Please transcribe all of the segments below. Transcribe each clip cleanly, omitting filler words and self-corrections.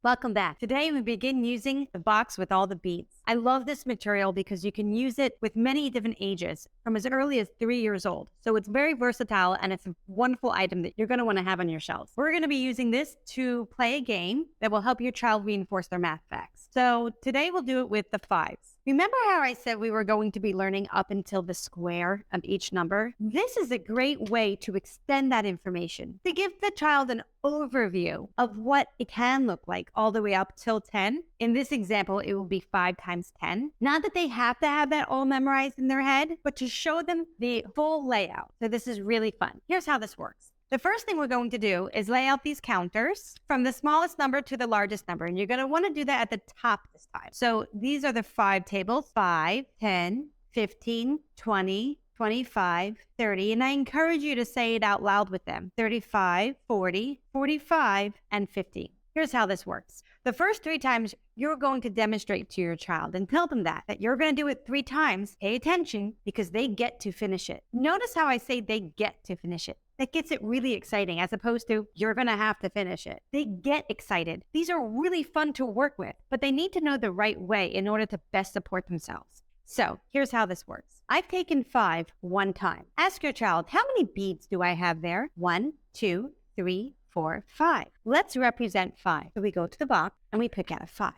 Welcome back. Today we begin using the box with all the beads. I love this material because you can use it with many different ages from as early as 3 years old. So it's very versatile and it's a wonderful item that you're going to want to have on your shelves. We're going to be using this to play a game that will help your child reinforce their math facts. So today we'll do it with the fives. Remember how I said we were going to be learning up until the square of each number? This is a great way to extend that information, to give the child an overview of what it can look like all the way up till 10. In this example, it will be 5 times 10. Not that they have to have that all memorized in their head, but to show them the full layout. So this is really fun. Here's how this works. The first thing we're going to do is lay out these counters from the smallest number to the largest number. And you're going to want to do that at the top this time. So these are the 5 tables: 5, 10, 15, 20, 25, 30. And I encourage you to say it out loud with them: 35, 40, 45, and 50. Here's how this works. The first 3 times you're going to demonstrate to your child and tell them that you're going to do it 3 times. Pay attention because they get to finish it. Notice how I say they get to finish it. That gets it really exciting as opposed to you're going to have to finish it. They get excited. These are really fun to work with, but they need to know the right way in order to best support themselves. So here's how this works. I've taken 5 one time. Ask your child, how many beads do I have there? 1, 2, 3, 4, 5. Let's represent 5. So we go to the box and we pick out a 5.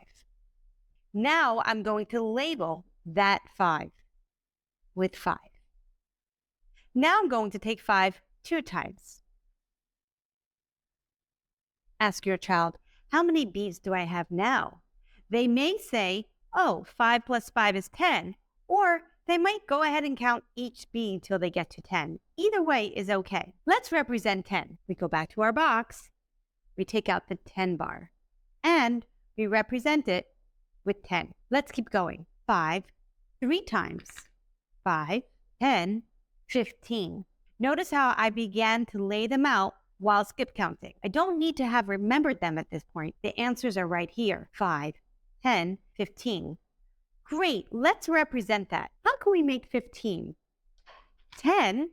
Now I'm going to label that 5 with 5. Now I'm going to take 5 2 times. Ask your child, how many beads do I have now? They may say, oh, 5 plus 5 is 10, or they might go ahead and count each bead till they get to 10. Either way is okay. Let's represent 10. We go back to our box, we take out the 10 bar, and we represent it with 10. Let's keep going. 5, 3 times. 5, 10, 15. Notice how I began to lay them out while skip counting. I don't need to have remembered them at this point. The answers are right here. 5, 10, 15. Great, let's represent that. How can we make 15? 10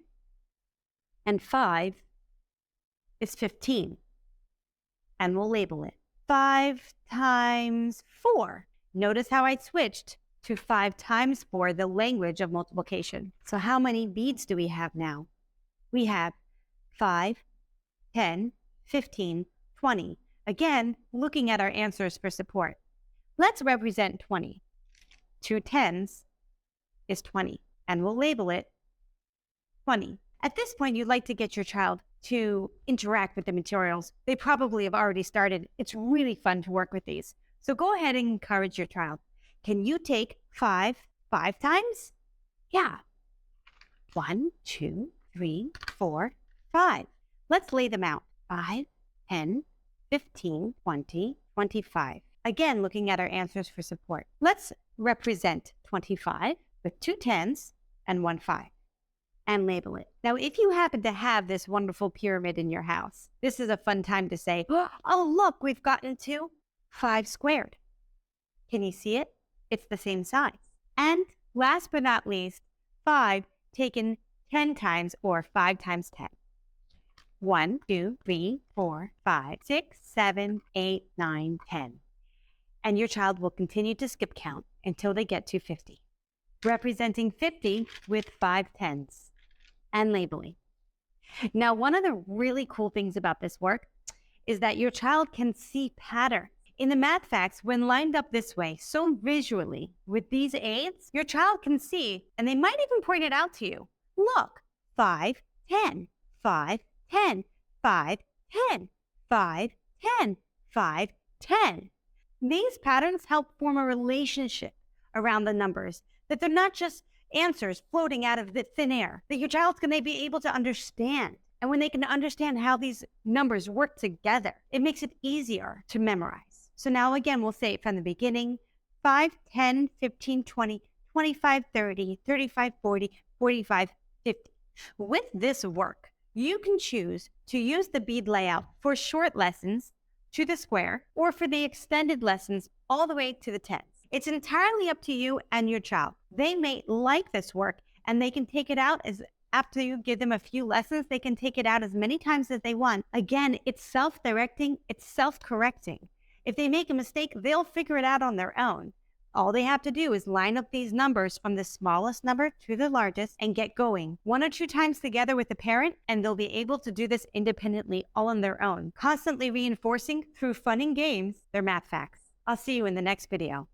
and 5 is 15. And we'll label it. 5 times 4. Notice how I switched to 5 times 4, the language of multiplication. So how many beads do we have now? We have 5, 10, 15, 20. Again, looking at our answers for support. Let's represent 20. 2 tens is 20, and we'll label it 20. At this point, you'd like to get your child to interact with the materials. They probably have already started. It's really fun to work with these. So go ahead and encourage your child. Can you take 5 times? Yeah. 1, 2, 3, 4, 5. Let's lay them out. 5, 10, 15, 20, 25. Again, looking at our answers for support. Let's represent 25 with 2 tens and 1 5 and label it. Now, if you happen to have this wonderful pyramid in your house, this is a fun time to say, oh, look, we've gotten to 5 squared. Can you see it? It's the same size. And last but not least, 5 taken 10 times, or 5 times 10. 1, 2, 3, 4, 5, 6, 7, 8, 9, 10. And your child will continue to skip count until they get to 50. Representing 50 with 5 tens and labeling. Now, one of the really cool things about this work is that your child can see patterns. In the math facts, when lined up this way, so visually, with these aids, your child can see, and they might even point it out to you. Look, 5, 10, 5, 10, 5, 10, 5, 10, 5, 10. These patterns help form a relationship around the numbers, that they're not just answers floating out of the thin air, that your child's going to be able to understand. And when they can understand how these numbers work together, it makes it easier to memorize. So now again, we'll say it from the beginning: 5, 10, 15, 20, 25, 30, 35, 40, 45, 50. With this work, you can choose to use the bead layout for short lessons to the square, or for the extended lessons all the way to the tens. It's entirely up to you and your child. They may like this work, and they can take it out as after you give them a few lessons, they can take it out as many times as they want. Again, it's self-directing, it's self-correcting. If they make a mistake, they'll figure it out on their own. All they have to do is line up these numbers from the smallest number to the largest and get going. 1 or 2 times together with a parent, and they'll be able to do this independently all on their own, constantly reinforcing through fun and games their math facts. I'll see you in the next video.